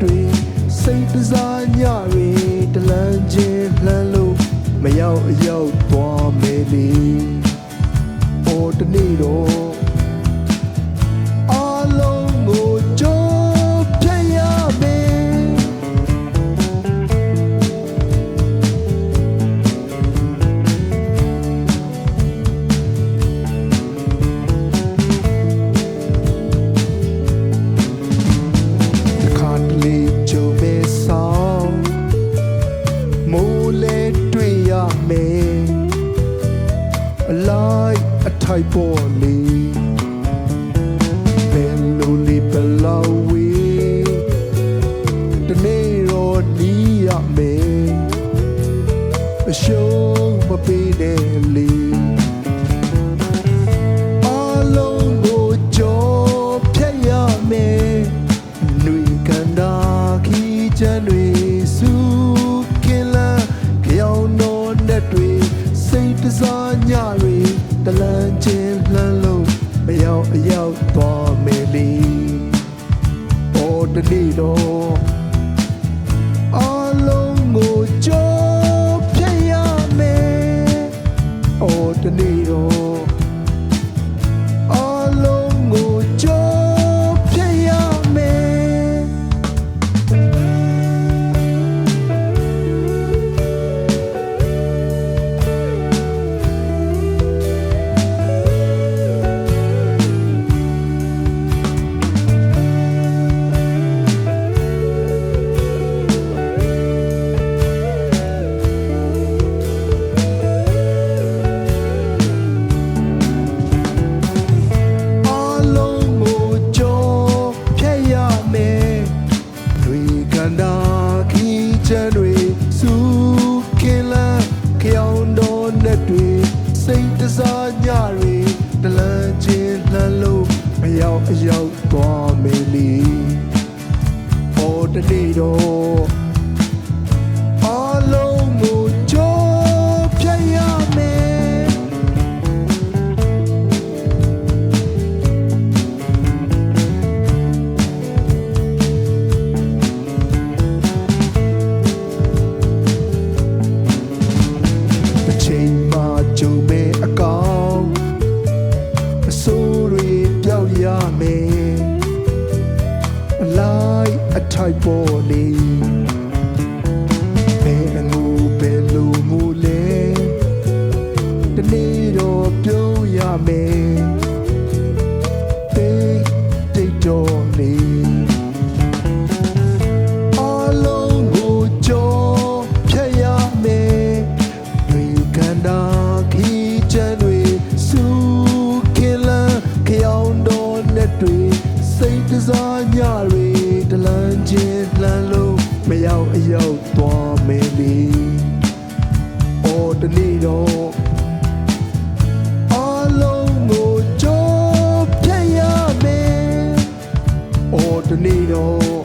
တွေစိတ်တစားညတွေတလန်းချင်းလှမ်းလို့မရောက်အရောက်သွားမယ်လေအော်တနေ့တော့အားလုံးကိုကြိုးဖြတ်ရမယ်တစ်ခါတလေကြုံမဲ့ဆောင်မိုးလဲတွေ့ရမယ်အလိုက်အထိုက်ပေါ်လေဘယ်လိုလေးဘယ်လောက်ဝေးတနေ့တော့နီးရမယ်အရှုံးမပေးနဲ့လေအားလုံးကိုကြောဖြတ်ရမယ်ຫນွေကန်တာခီးချမ်းတွေစုခင်လန်းကြောင်တော်နဲ့တွေစိတ်တစားညတွေတလန်းချင်းလှမ်းလို့မရောက်အရောက်သွားမယ်လေအော်တနေ့တော့အားလုံးကိုကြိုးဖြတ်ရမယ်အော်တနေ့တော့အားလုံးကိုကြိုးဖြတ်ရမယ်ကန်တာခီးချမ်းတွေစုခင်လန်းကြောင်တော်နဲ့တွေစိတ်တစားညတွေတလန်းချင်းလှမ်းလို့မရောက်အရောက်သွားမယ်လေအော်တနေ့တော့အားလုံးကိုကြိုးဖြတ်ရမယ်ချိန်မှကြုံမဲ့အကောင်အဆိုးတွေပြောက်ရမယ်အလိုက်အထိုက်ပေါ်လေဘယ်အငူဘယ်လိုမူလဲတနေ့တော့ပြုံးရမယ်တိတ်တော်လေအားလုံးကိုကြောဖြတ်ရမယ်ကန်တာခီးချမ်းတွေစုခင်လန်းကြောင်တော်နဲ့တွေစိတ်တစားညတွေတလန်းချင်းလှမ်းလို့မရောက်အရောက်သွားမယ်လေအော်တနေ့တော့အားလုံးကိုကြိုးဖြတ်ရမယ်အော်တနေ့တော့